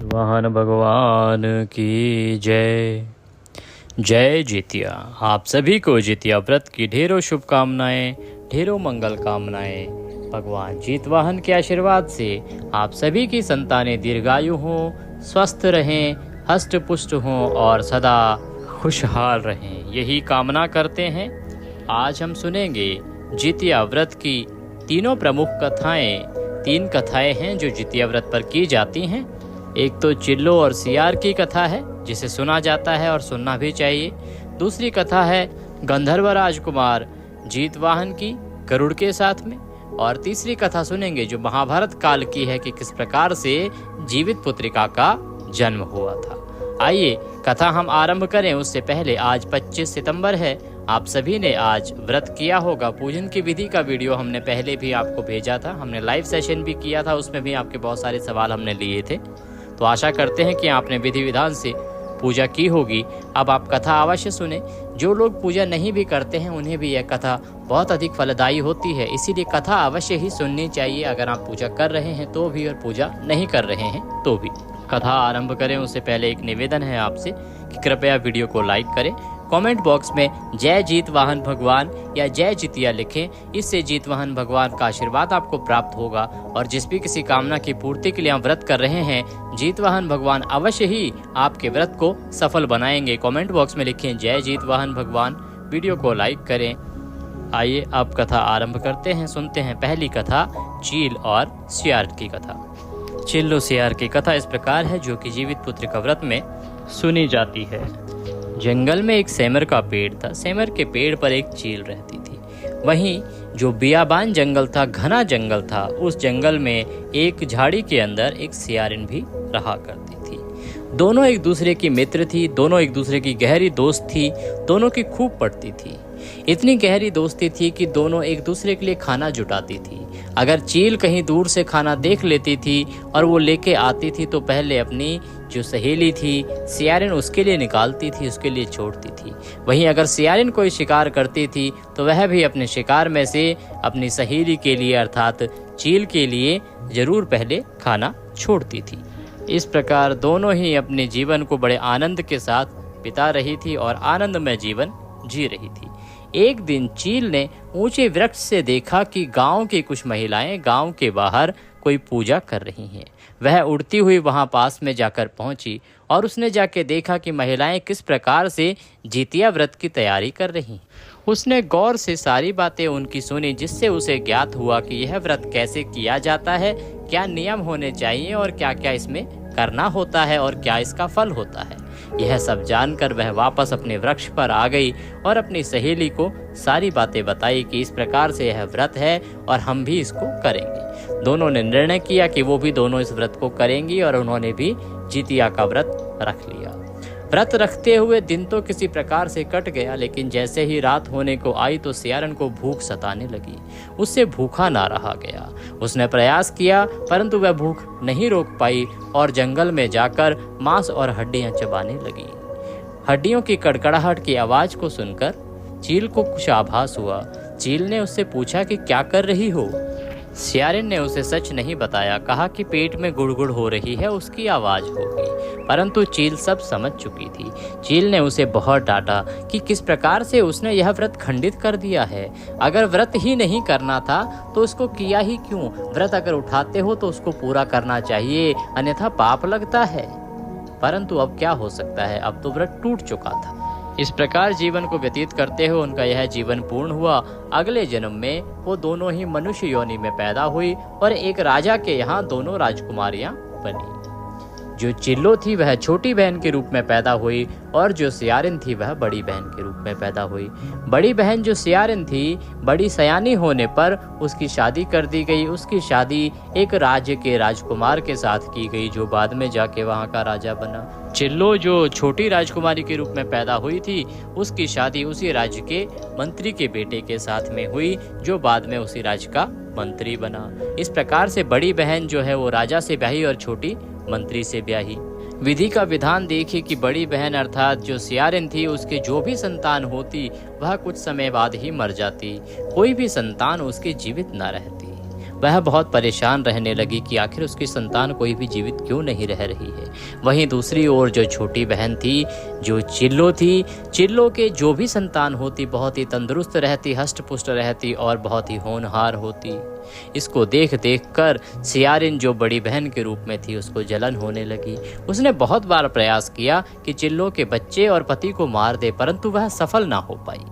जितवाहन भगवान की जय। जय जितिया। आप सभी को जितिया व्रत की ढेरों शुभकामनाएं, ढेरों मंगल कामनाएं। भगवान जितवाहन के आशीर्वाद से आप सभी की संतानें दीर्घायु हों, स्वस्थ रहें, हष्ट पुष्ट हों और सदा खुशहाल रहें, यही कामना करते हैं। आज हम सुनेंगे जितिया व्रत की तीनों प्रमुख कथाएं। 3 कथाएं हैं जो जितिया व्रत पर की जाती हैं। एक तो चिल्लो और सियार की कथा है, जिसे सुना जाता है और सुनना भी चाहिए। दूसरी कथा है गंधर्व राजकुमार जितवाहन की गरुड़ के साथ में। और तीसरी कथा सुनेंगे जो महाभारत काल की है कि किस प्रकार से जीवित पुत्रिका का जन्म हुआ था। आइए कथा हम आरंभ करें। उससे पहले आज 25 सितंबर है। आप सभी ने आज व्रत किया होगा। पूजन की विधि का वीडियो हमने पहले भी आपको भेजा था, हमने लाइव सेशन भी किया था, उसमें भी आपके बहुत सारे सवाल हमने लिए थे। तो आशा करते हैं कि आपने विधि विधान से पूजा की होगी। अब आप कथा अवश्य सुने। जो लोग पूजा नहीं भी करते हैं उन्हें भी यह कथा बहुत अधिक फलदायी होती है, इसीलिए कथा अवश्य ही सुननी चाहिए, अगर आप पूजा कर रहे हैं तो भी और पूजा नहीं कर रहे हैं तो भी। कथा आरंभ करें उससे पहले एक निवेदन है आपसे कि कृपया वीडियो को लाइक करें, कमेंट बॉक्स में जय जितवाहन भगवान या जय जितिया लिखें। इससे जितवाहन भगवान का आशीर्वाद आपको प्राप्त होगा और जिस भी किसी कामना की पूर्ति के लिए आप व्रत कर रहे हैं, जितवाहन भगवान अवश्य ही आपके व्रत को सफल बनाएंगे। कमेंट बॉक्स में लिखें जय जितवाहन भगवान, वीडियो को लाइक करें। आइए अब कथा आरंभ करते हैं। सुनते हैं पहली कथा, चील और सियार की कथा। चिल्लो सियार की कथा इस प्रकार है, जो कि जीवित पुत्र का व्रत में सुनी जाती है। जंगल में एक सेमर का पेड़ था। सेमर के पेड़ पर एक चील रहती थी। वहीं जो बियाबान जंगल था, घना जंगल था, उस जंगल में एक झाड़ी के अंदर एक सियारिन भी रहा करती थी। दोनों एक दूसरे की मित्र थी, दोनों एक दूसरे की गहरी दोस्त थी, दोनों की खूब पटती थी। इतनी गहरी दोस्ती थी कि दोनों एक दूसरे के लिए खाना जुटाती थी। अगर चील कहीं दूर से खाना देख लेती थी और वो लेके आती थी तो पहले अपनी जो सहेली थी सियारिन उसके लिए निकालती थी, उसके लिए छोड़ती थी। वहीं अगर सियारिन कोई शिकार करती थी तो वह भी अपने शिकार में से अपनी सहेली के लिए अर्थात चील के लिए जरूर पहले खाना छोड़ती थी। इस प्रकार दोनों ही अपने जीवन को बड़े आनंद के साथ बिता रही थी और आनंदमय जीवन जी रही थी। एक दिन चील ने ऊंचे वृक्ष से देखा कि गांव की कुछ महिलाएं गांव के बाहर कोई पूजा कर रही हैं। वह उड़ती हुई वहां पास में जाकर पहुंची और उसने जाके देखा कि महिलाएं किस प्रकार से जितिया व्रत की तैयारी कर रही। उसने गौर से सारी बातें उनकी सुनी, जिससे उसे ज्ञात हुआ कि यह व्रत कैसे किया जाता है, क्या नियम होने चाहिए और क्या क्या इसमें करना होता है और क्या इसका फल होता है। यह सब जानकर वह वापस अपने वृक्ष पर आ गई और अपनी सहेली को सारी बातें बताई कि इस प्रकार से यह व्रत है और हम भी इसको करेंगे। दोनों ने निर्णय किया कि वो भी दोनों इस व्रत को करेंगी और उन्होंने भी जितिया का व्रत रख लिया। व्रत रखते हुए दिन तो किसी प्रकार से कट गया, लेकिन जैसे ही रात होने को आई तो सियारन को भूख सताने लगी। उससे भूखा ना रहा गया। उसने प्रयास किया परंतु वह भूख नहीं रोक पाई और जंगल में जाकर मांस और हड्डियां चबाने लगी। हड्डियों की कड़कड़ाहट की आवाज को सुनकर चील को कुछ आभास हुआ। चील ने उससे पूछा कि क्या कर रही हो। सियारिन ने उसे सच नहीं बताया, कहा कि पेट में गुड़गुड़ हो रही है, उसकी आवाज होगी। परंतु चील सब समझ चुकी थी। चील ने उसे बहुत डांटा कि किस प्रकार से उसने यह व्रत खंडित कर दिया है। अगर व्रत ही नहीं करना था तो उसको किया ही क्यों। व्रत अगर उठाते हो तो उसको पूरा करना चाहिए, अन्यथा पाप लगता है। परंतु अब क्या हो सकता है, अब तो व्रत टूट चुका था। इस प्रकार जीवन को व्यतीत करते हुए उनका यह जीवन पूर्ण हुआ। अगले जन्म में वो दोनों ही मनुष्य योनि में पैदा हुई और एक राजा के यहाँ दोनों राजकुमारियां बनी। जो चिल्लो थी वह छोटी बहन के रूप में पैदा हुई और जो सियारिन थी वह बड़ी बहन के रूप में पैदा हुई। बड़ी बहन जो सियारिन थी, बड़ी सयानी होने पर उसकी शादी कर दी गई। उसकी शादी एक राज्य के राजकुमार के साथ की गई, जो बाद में जाके वहाँ का राजा बना। चिल्लो जो छोटी राजकुमारी के रूप में पैदा हुई थी, उसकी शादी उसी राज्य के मंत्री के बेटे के साथ में हुई, जो बाद में उसी राज्य का मंत्री बना। इस प्रकार से बड़ी बहन जो है वो राजा से ब्याही और छोटी मंत्री से ब्याही। विधि का विधान देखिए कि बड़ी बहन अर्थात जो सियारिन थी, उसके जो भी संतान होती वह कुछ समय बाद ही मर जाती। कोई भी संतान उसके जीवित न रहती। वह बहुत परेशान रहने लगी कि आखिर उसकी संतान कोई भी जीवित क्यों नहीं रह रही है। वहीं दूसरी ओर जो छोटी बहन थी, जो चिल्लो थी, चिल्लो के जो भी संतान होती बहुत ही तंदुरुस्त रहती, हष्ट-पुष्ट रहती और बहुत ही होनहार होती। इसको देख देख कर सियारिन जो बड़ी बहन के रूप में थी उसको जलन होने लगी। उसने बहुत बार प्रयास किया कि चिल्लो के बच्चे और पति को मार दे, परंतु वह सफल ना हो पाई।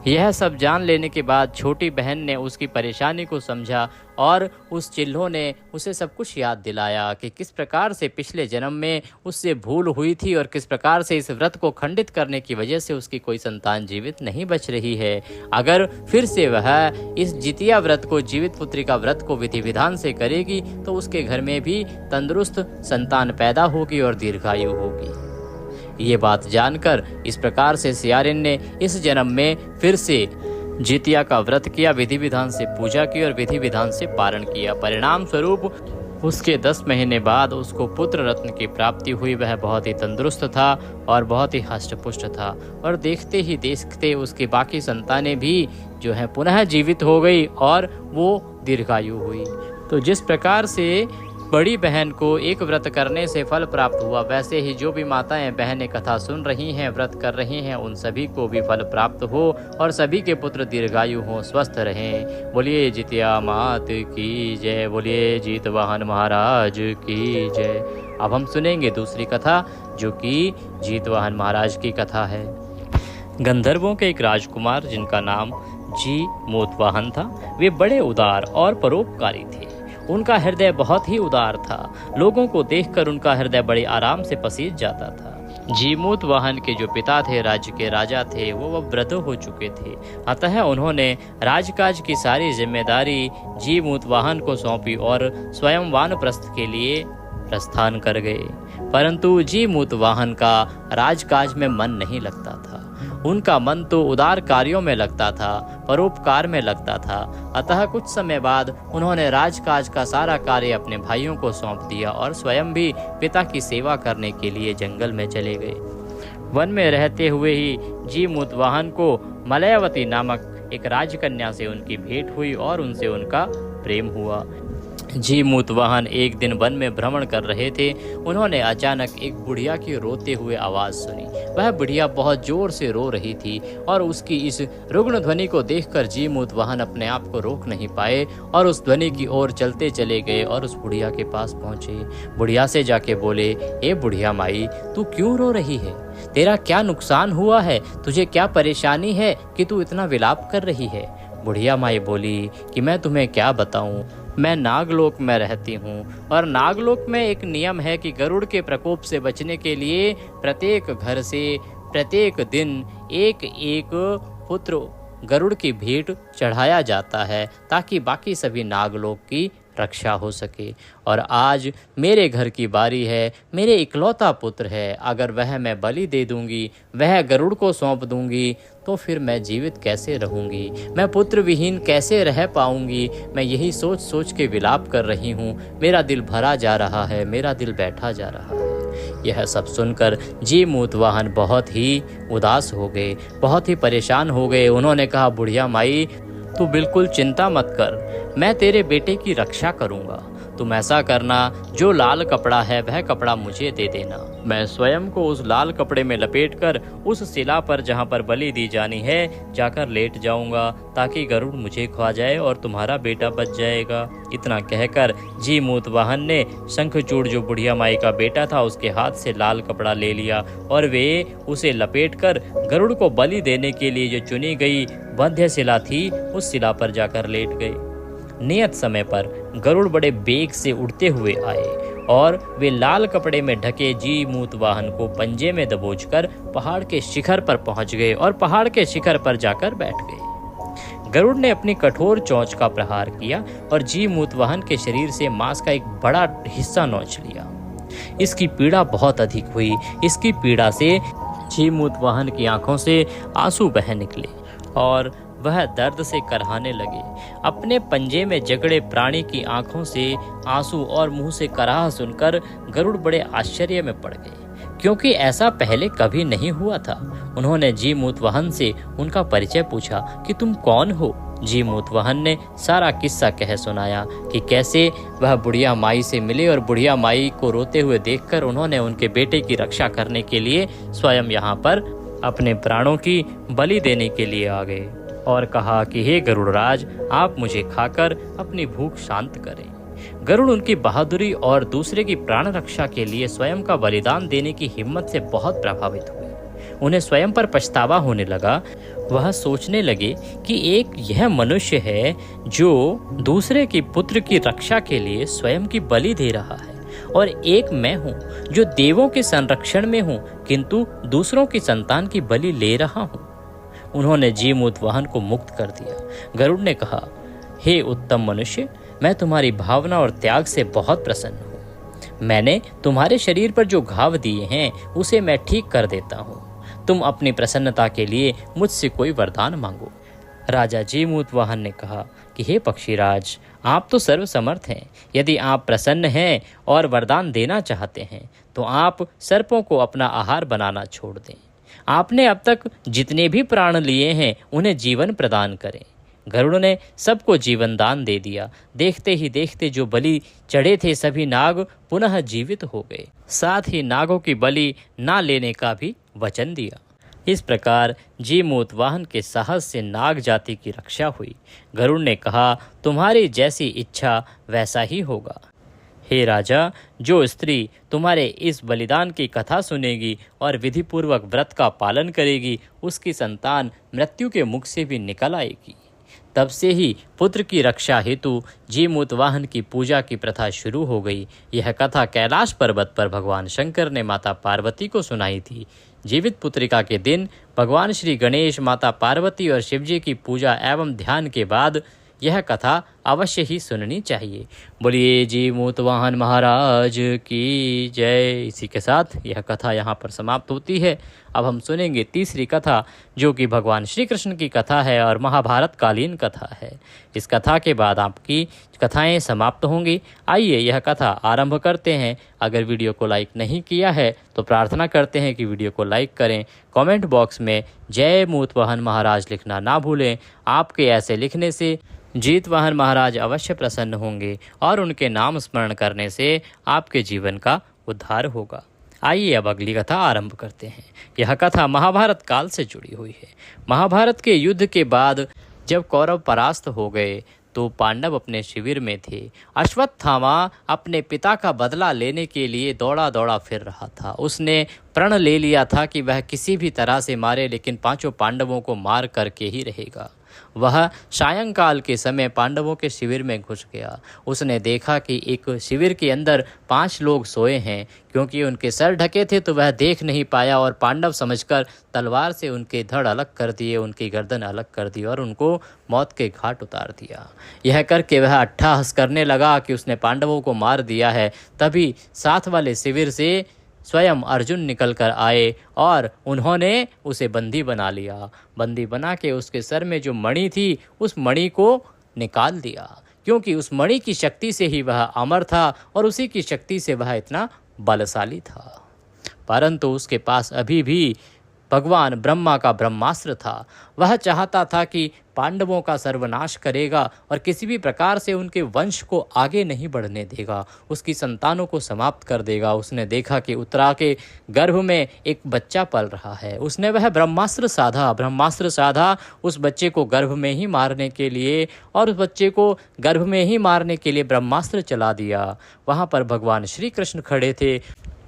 यह सब जान लेने के बाद छोटी बहन ने उसकी परेशानी को समझा और उस चिल्लो ने उसे सब कुछ याद दिलाया कि किस प्रकार से पिछले जन्म में उससे भूल हुई थी और किस प्रकार से इस व्रत को खंडित करने की वजह से उसकी कोई संतान जीवित नहीं बच रही है। अगर फिर से वह इस जितिया व्रत को, जीवित पुत्री का व्रत को विधि विधान से करेगी तो उसके घर में भी तंदुरुस्त संतान पैदा होगी और दीर्घायु होगी। ये बात जानकर इस प्रकार से सियारिन ने इस जन्म में फिर से जितिया का व्रत किया, विधि विधान से पूजा की और विधि विधान से पारण किया। परिणाम स्वरूप उसके 10 महीने बाद उसको पुत्र रत्न की प्राप्ति हुई। वह बहुत ही तंदुरुस्त था और बहुत ही हष्ट-पुष्ट था और देखते ही देखते उसकी बाकी संतानें भी जो है पुनः जीवित हो गई और वो दीर्घायु हुई। तो जिस प्रकार से बड़ी बहन को एक व्रत करने से फल प्राप्त हुआ, वैसे ही जो भी माताएं बहनें कथा सुन रही हैं, व्रत कर रही हैं, उन सभी को भी फल प्राप्त हो और सभी के पुत्र दीर्घायु हों, स्वस्थ रहें। बोलिए जितिया मात की जय, बोलिए जीतवाहन महाराज की जय। अब हम सुनेंगे दूसरी कथा जो कि जीतवाहन महाराज की कथा है। गंधर्वों के एक राजकुमार जिनका नाम जी मोतवाहन था, वे बड़े उदार और परोपकारी थे। उनका हृदय बहुत ही उदार था। लोगों को देखकर उनका हृदय बड़े आराम से पसीज जाता था। जीमूतवाहन के जो पिता थे, राज्य के राजा थे, वो वृद्ध हो चुके थे। अतः उन्होंने राजकाज की सारी जिम्मेदारी जीमूतवाहन को सौंपी और स्वयं वानप्रस्थ के लिए प्रस्थान कर गए। परंतु जीमूतवाहन का राजकाज में मन नहीं लगता था। उनका मन तो उदार कार्यों में लगता था, परोपकार में लगता था। अतः कुछ समय बाद उन्होंने राजकाज का सारा कार्य अपने भाइयों को सौंप दिया और स्वयं भी पिता की सेवा करने के लिए जंगल में चले गए। वन में रहते हुए ही जीमूतवाहन को मलयावती नामक एक राजकन्या से उनकी भेंट हुई और उनसे उनका प्रेम हुआ। जीमूतवाहन एक दिन वन में भ्रमण कर रहे थे। उन्होंने अचानक एक बुढ़िया की रोते हुए आवाज़ सुनी। वह बुढ़िया बहुत जोर से रो रही थी और उसकी इस रुग्ण ध्वनि को देखकर जीमूतवाहन अपने आप को रोक नहीं पाए और उस ध्वनि की ओर चलते चले गए और उस बुढ़िया के पास पहुंचे। बुढ़िया से जाके बोले, ए बुढ़िया माई, तू क्यों रो रही है? तेरा क्या नुकसान हुआ है? तुझे क्या परेशानी है कि तू इतना विलाप कर रही है? बुढ़िया माई बोली कि मैं तुम्हें क्या बताऊं, मैं नागलोक में रहती हूँ और नागलोक में एक नियम है कि गरुड़ के प्रकोप से बचने के लिए प्रत्येक घर से प्रत्येक दिन एक एक पुत्र गरुड़ की भेंट चढ़ाया जाता है ताकि बाकी सभी नागलोक की रक्षा हो सके। और आज मेरे घर की बारी है, मेरे इकलौता पुत्र है। अगर वह मैं बलि दे दूंगी, वह गरुड़ को सौंप दूंगी, तो फिर मैं जीवित कैसे रहूंगी? मैं पुत्र विहीन कैसे रह पाऊंगी? मैं यही सोच सोच के विलाप कर रही हूँ। मेरा दिल भरा जा रहा है, मेरा दिल बैठा जा रहा है। यह सब सुनकर जीमूतवाहन बहुत ही उदास हो गए, बहुत ही परेशान हो गए। उन्होंने कहा, बुढ़िया माई, तू बिल्कुल चिंता मत कर, मैं तेरे बेटे की रक्षा करूंगा। तुम ऐसा करना, जो लाल कपड़ा है वह कपड़ा मुझे दे देना। मैं स्वयं को उस लाल कपड़े में लपेटकर उस शिला पर जहाँ पर बलि दी जानी है जाकर लेट जाऊंगा ताकि गरुड़ मुझे खा जाए और तुम्हारा बेटा बच जाएगा। इतना कहकर जीमूतवाहन ने शंखचूड़, जो बुढ़िया माई का बेटा था, उसके हाथ से लाल कपड़ा ले लिया और वे उसे लपेटकर गरुड़ को बलि देने के लिए जो चुनी गई बंध्य शिला थी उस शिला पर जाकर लेट गए। नियत समय पर गरुड़ बड़े बेग से उड़ते हुए आए और वे लाल कपड़े में ढके जीमूतवाहन को पंजे में दबोचकर पहाड़ के शिखर पर पहुंच गए और पहाड़ के शिखर पर जाकर बैठ गए। गरुड़ ने अपनी कठोर चोंच का प्रहार किया और जीमूतवाहन के शरीर से मांस का एक बड़ा हिस्सा नोच लिया। इसकी पीड़ा बहुत अधिक हुई। इसकी पीड़ा से जीमूतवाहन की आंखों से आंसू बह निकले और वह दर्द से करहाने लगे। अपने पंजे में जकड़े प्राणी की आंखों से आंसू और मुंह से कराह सुनकर गरुड़ बड़े आश्चर्य में पड़ गए, क्योंकि ऐसा पहले कभी नहीं हुआ था। उन्होंने जीमूतवाहन से उनका परिचय पूछा कि तुम कौन हो जी मूतवाहन ने सारा किस्सा कह सुनाया कि कैसे वह बुढ़िया माई से मिले और बुढ़िया माई को रोते हुए देखकर उन्होंने उनके बेटे की रक्षा करने के लिए स्वयं यहाँ पर अपने प्राणों की बलि देने के लिए आ गए और कहा कि हे गरुड़राज, आप मुझे खाकर अपनी भूख शांत करें। गरुड़ उनकी बहादुरी और दूसरे की प्राण रक्षा के लिए स्वयं का बलिदान देने की हिम्मत से बहुत प्रभावित हुए। उन्हें स्वयं पर पछतावा होने लगा। वह सोचने लगे कि एक यह मनुष्य है जो दूसरे की पुत्र की रक्षा के लिए स्वयं की बलि दे रहा है, और एक मैं हूँ जो देवों के संरक्षण में हूँ किंतु दूसरों की संतान की बलि ले रहा हूँ। उन्होंने जी मूतवाहन को मुक्त कर दिया। गरुड़ ने कहा, हे उत्तम मनुष्य, मैं तुम्हारी भावना और त्याग से बहुत प्रसन्न हूँ। मैंने तुम्हारे शरीर पर जो घाव दिए हैं उसे मैं ठीक कर देता हूँ। तुम अपनी प्रसन्नता के लिए मुझसे कोई वरदान मांगो। राजा जी मूतवाहन ने कहा कि हे पक्षीराज, आप तो सर्वसमर्थ हैं। यदि आप प्रसन्न हैं और वरदान देना चाहते हैं तो आप सर्पों को अपना आहार बनाना छोड़ दें। आपने अब तक जितने भी प्राण लिए हैं उन्हें जीवन प्रदान करें। गरुड़ ने सबको जीवन दान दे दिया। देखते ही देखते जो बलि चढ़े थे सभी नाग पुनः जीवित हो गए। साथ ही नागों की बलि ना लेने का भी वचन दिया। इस प्रकार जी मूतवाहन के साहस से नाग जाति की रक्षा हुई। गरुड़ ने कहा, तुम्हारी जैसी इच्छा वैसा ही होगा। हे राजा, जो स्त्री तुम्हारे इस बलिदान की कथा सुनेगी और विधिपूर्वक व्रत का पालन करेगी उसकी संतान मृत्यु के मुख से भी निकल आएगी। तब से ही पुत्र की रक्षा हेतु जी मूतवाहन की पूजा की प्रथा शुरू हो गई। यह कथा कैलाश पर्वत पर भगवान शंकर ने माता पार्वती को सुनाई थी। जीवित पुत्रिका के दिन भगवान श्री गणेश, माता पार्वती और शिवजी की पूजा एवं ध्यान के बाद यह कथा अवश्य ही सुननी चाहिए। बोलिए जी मूतवाहन महाराज की जय। इसी के साथ यह कथा यहाँ पर समाप्त होती है। अब हम सुनेंगे तीसरी कथा, जो कि भगवान श्री कृष्ण की कथा है और महाभारत कालीन कथा है। इस कथा के बाद आपकी कथाएं समाप्त होंगी। आइए यह कथा आरंभ करते हैं। अगर वीडियो को लाइक नहीं किया है तो प्रार्थना करते हैं कि वीडियो को लाइक करें। कमेंट बॉक्स में जय मूतवाहन महाराज लिखना ना भूलें। आपके ऐसे लिखने से जीतवाहन महाराज अवश्य प्रसन्न होंगे और उनके नाम स्मरण करने से आपके जीवन का उद्धार होगा। आइए अब अगली कथा आरंभ करते हैं। यह कथा महाभारत काल से जुड़ी हुई है। महाभारत के युद्ध के बाद जब कौरव परास्त हो गए तो पांडव अपने शिविर में थे। अश्वत्थामा अपने पिता का बदला लेने के लिए दौड़ा दौड़ा फिर रहा था। उसने प्रण ले लिया था कि वह किसी भी तरह से मारे, लेकिन पांचों पांडवों को मार करके ही रहेगा। वह सायंकाल के समय पांडवों के शिविर में घुस गया। उसने देखा कि एक शिविर के अंदर 5 लोग सोए हैं। क्योंकि उनके सर ढके थे तो वह देख नहीं पाया और पांडव समझकर तलवार से उनके धड़ अलग कर दिए, उनकी गर्दन अलग कर दी और उनको मौत के घाट उतार दिया। यह करके वह अट्टहास करने लगा कि उसने पांडवों को मार दिया है। तभी साथ वाले शिविर से स्वयं अर्जुन निकल कर आए और उन्होंने उसे बंदी बना लिया। बंदी बना के उसके सर में जो मणि थी उस मणि को निकाल दिया, क्योंकि उस मणि की शक्ति से ही वह अमर था और उसी की शक्ति से वह इतना बलशाली था। परंतु उसके पास अभी भी भगवान ब्रह्मा का ब्रह्मास्त्र था। वह चाहता था कि पांडवों का सर्वनाश करेगा और किसी भी प्रकार से उनके वंश को आगे नहीं बढ़ने देगा, उसकी संतानों को समाप्त कर देगा। उसने देखा कि उत्तरा के गर्भ में एक बच्चा पल रहा है। उसने वह ब्रह्मास्त्र साधा उस बच्चे को गर्भ में ही मारने के लिए, और उस बच्चे को गर्भ में ही मारने के लिए ब्रह्मास्त्र चला दिया। वहाँ पर भगवान श्री कृष्ण खड़े थे।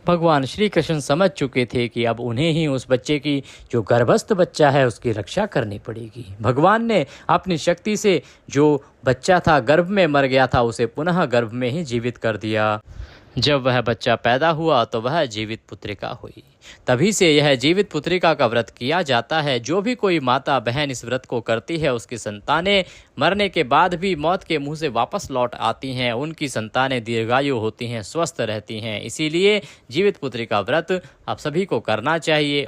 भगवान श्री कृष्ण समझ चुके थे कि अब उन्हें ही उस बच्चे की, जो गर्भस्थ बच्चा है, उसकी रक्षा करनी पड़ेगी। भगवान ने अपनी शक्ति से जो बच्चा था गर्भ में मर गया था उसे पुनः गर्भ में ही जीवित कर दिया। जब वह बच्चा पैदा हुआ तो वह जीवित पुत्रिका हुई। तभी से यह जीवित पुत्रिका का व्रत किया जाता है। जो भी कोई माता बहन इस व्रत को करती है उसकी संतानें मरने के बाद भी मौत के मुंह से वापस लौट आती हैं। उनकी संतानें दीर्घायु होती हैं, स्वस्थ रहती हैं। इसीलिए जीवित पुत्रिका व्रत आप सभी को करना चाहिए।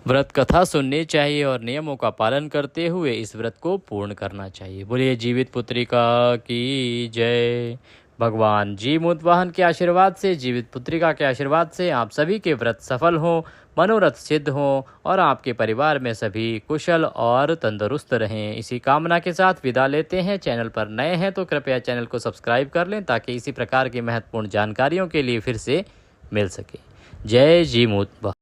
व्रत कथा सुननी चाहिए और नियमों का पालन करते हुए इस व्रत को पूर्ण करना चाहिए। बोलिए जीवित पुत्रिका की जय। भगवान जीमूत वाहन के आशीर्वाद से, जीवित पुत्रिका के आशीर्वाद से आप सभी के व्रत सफल हों, मनोरथ सिद्ध हों और आपके परिवार में सभी कुशल और तंदुरुस्त रहें। इसी कामना के साथ विदा लेते हैं। चैनल पर नए हैं तो कृपया चैनल को सब्सक्राइब कर लें ताकि इसी प्रकार की महत्वपूर्ण जानकारियों के लिए फिर से मिल सके। जय जीमूत वाहन।